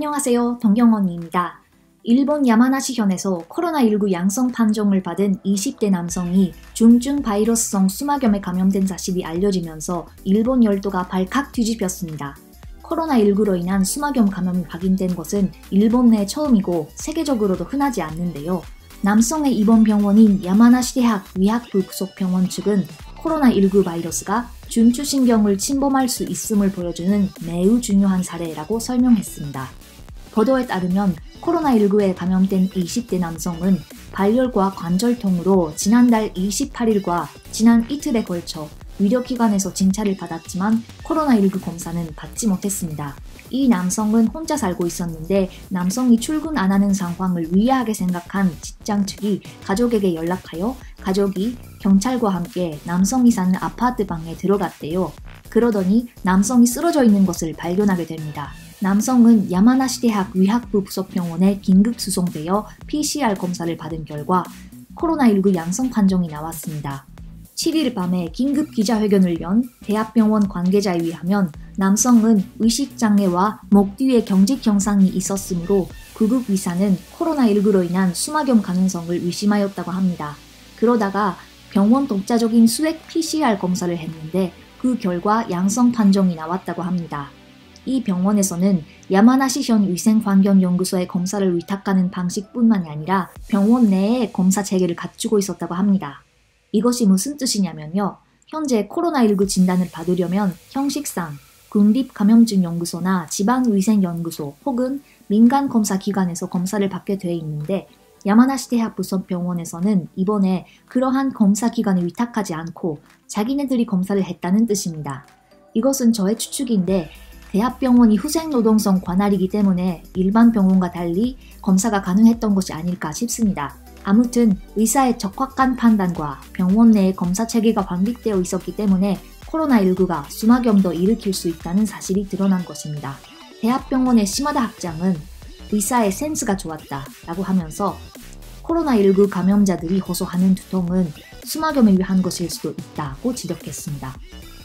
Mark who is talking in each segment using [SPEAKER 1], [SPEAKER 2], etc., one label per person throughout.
[SPEAKER 1] 안녕하세요. 동경언니입니다. 일본 야마나시현에서 코로나19 양성 판정을 받은 20대 남성이 중증 바이러스성 수막염에 감염된 사실이 알려지면서 일본 열도가 발칵 뒤집혔습니다. 코로나19로 인한 수막염 감염이 확인된 것은 일본 내 처음이고 세계적으로도 흔하지 않는데요. 남성의 입원 병원인 야마나시대학 의학부 부속 병원 측은 코로나19 바이러스가 중추신경을 침범할 수 있음을 보여주는 매우 중요한 사례라고 설명했습니다. 보도에 따르면 코로나19에 감염된 20대 남성은 발열과 관절통으로 지난달 28일과 지난 이틀에 걸쳐 의료기관에서 진찰을 받았지만 코로나19 검사는 받지 못했습니다. 이 남성은 혼자 살고 있었는데 남성이 출근 안 하는 상황을 위야하게 생각한 직장 측이 가족에게 연락하여 가족이 경찰과 함께 남성이 사는 아파트 방에 들어갔대요. 그러더니 남성이 쓰러져 있는 것을 발견하게 됩니다. 남성은 야마나시대학 의학부 부속병원에 긴급 수송되어 PCR 검사를 받은 결과 코로나19 양성 판정이 나왔습니다. 7일 밤에 긴급 기자회견을 연 대학병원 관계자에 의하면 남성은 의식장애와 목 뒤에 경직 현상이 있었으므로 구급 의사는 코로나19로 인한 수막염 가능성을 의심하였다고 합니다. 그러다가 병원 독자적인 수액 PCR 검사를 했는데 그 결과 양성 판정이 나왔다고 합니다. 이 병원에서는 야마나시현 위생환경연구소에 검사를 위탁하는 방식뿐만이 아니라 병원 내에 검사 체계를 갖추고 있었다고 합니다. 이것이 무슨 뜻이냐면요. 현재 코로나19 진단을 받으려면 형식상 국립감염증연구소나 지방위생연구소 혹은 민간검사기관에서 검사를 받게 돼 있는데 야마나시대학 부속병원에서는 이번에 그러한 검사기관을 위탁하지 않고 자기네들이 검사를 했다는 뜻입니다. 이것은 저의 추측인데 대학병원이 후생노동성 관할이기 때문에 일반 병원과 달리 검사가 가능했던 것이 아닐까 싶습니다. 아무튼 의사의 적확한 판단과 병원 내의 검사 체계가 완비되어 있었기 때문에 코로나19가 수막염도 일으킬 수 있다는 사실이 드러난 것입니다. 대학병원의 시마다 학장은 의사의 센스가 좋았다 라고 하면서 코로나19 감염자들이 호소하는 두통은 수막염에 의한 것일 수도 있다고 지적했습니다.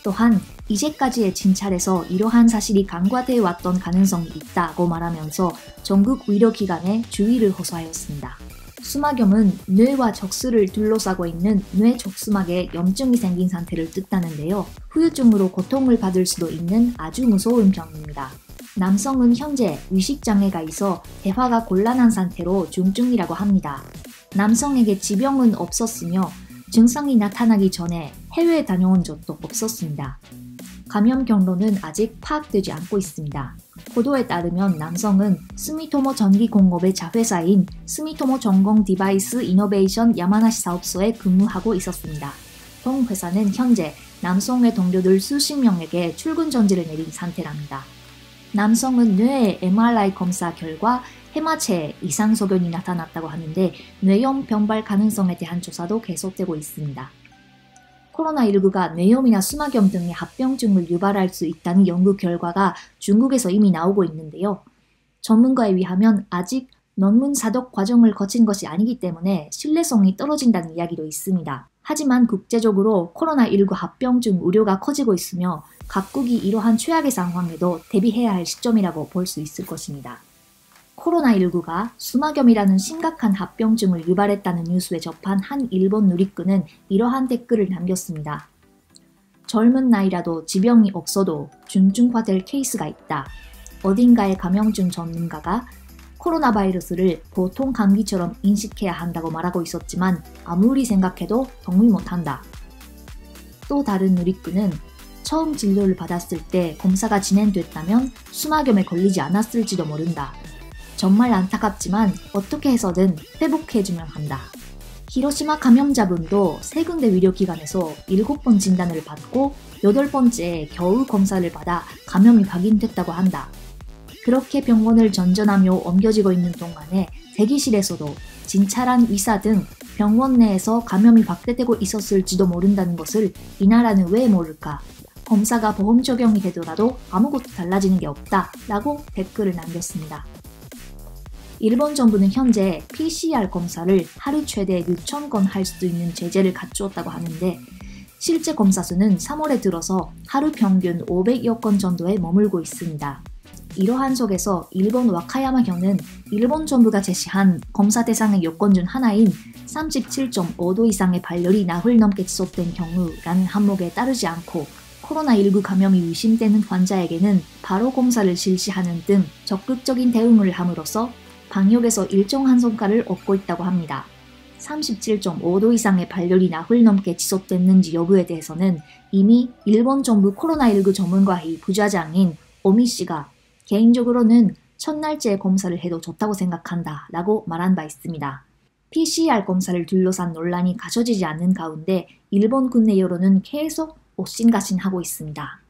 [SPEAKER 1] 또한 이제까지의 진찰에서 이러한 사실이 간과되어 왔던 가능성이 있다고 말하면서 전국 의료기관에 주의를 호소하였습니다. 수막염은 뇌와 척수를 둘러싸고 있는 뇌족수막에 염증이 생긴 상태를 뜻하는데요. 후유증으로 고통을 받을 수도 있는 아주 무서운 병입니다. 남성은 현재 의식장애가 있어 대화가 곤란한 상태로 중증이라고 합니다. 남성에게 지병은 없었으며 증상이 나타나기 전에 해외에 다녀온 적도 없었습니다. 감염 경로는 아직 파악되지 않고 있습니다. 보도에 따르면 남성은 스미토모 전기공업의 자회사인 스미토모 전공 디바이스 이노베이션 야마나시 사업소에 근무하고 있었습니다. 동 회사는 현재 남성의 동료들 수십 명에게 출근 정지를 내린 상태랍니다. 남성은 뇌의 MRI 검사 결과 해마체에 이상 소견이 나타났다고 하는데 뇌염 병발 가능성에 대한 조사도 계속되고 있습니다. 코로나19가 뇌염이나 수막염 등의 합병증을 유발할 수 있다는 연구 결과가 중국에서 이미 나오고 있는데요. 전문가에 의하면 아직 논문 사독 과정을 거친 것이 아니기 때문에 신뢰성이 떨어진다는 이야기도 있습니다. 하지만 국제적으로 코로나19 합병증 우려가 커지고 있으며 각국이 이러한 최악의 상황에도 대비해야 할 시점이라고 볼 수 있을 것입니다. 코로나19가 수막염이라는 심각한 합병증을 유발했다는 뉴스에 접한 한 일본 누리꾼은 이러한 댓글을 남겼습니다. 젊은 나이라도 지병이 없어도 중증화될 케이스가 있다. 어딘가의 감염증 전문가가 코로나 바이러스를 보통 감기처럼 인식해야 한다고 말하고 있었지만 아무리 생각해도 동의 못한다. 또 다른 누리꾼은 처음 진료를 받았을 때 검사가 진행됐다면 수막염에 걸리지 않았을지도 모른다. 정말 안타깝지만 어떻게 해서든 회복해주면 한다. 히로시마 감염자분도 3군데 의료기관에서 7번 진단을 받고 8번째 겨우 검사를 받아 감염이 확인됐다고 한다. 그렇게 병원을 전전하며 옮겨지고 있는 동안에 대기실에서도 진찰한 의사 등 병원 내에서 감염이 확대되고 있었을지도 모른다는 것을 이 나라는 왜 모를까? 검사가 보험 적용이 되더라도 아무것도 달라지는 게 없다 라고 댓글을 남겼습니다. 일본 정부는 현재 PCR 검사를 하루 최대 6,000건 할 수 있는 제재를 갖추었다고 하는데 실제 검사 수는 3월에 들어서 하루 평균 500여 건 정도에 머물고 있습니다. 이러한 속에서 일본 와카야마현은 일본 정부가 제시한 검사 대상의 요건 중 하나인 37.5도 이상의 발열이 나흘 넘게 지속된 경우라는 항목에 따르지 않고 코로나19 감염이 의심되는 환자에게는 바로 검사를 실시하는 등 적극적인 대응을 함으로써 방역에서 일정한 성과를 얻고 있다고 합니다. 37.5도 이상의 발열이 나흘 넘게 지속됐는지 여부에 대해서는 이미 일본 정부 코로나19 전문가회의 부좌장인 오미 씨가 개인적으로는 첫날째 검사를 해도 좋다고 생각한다 라고 말한 바 있습니다. PCR 검사를 둘러싼 논란이 가셔지지 않는 가운데 일본 국내 여론은 계속 옥신각신하고 있습니다.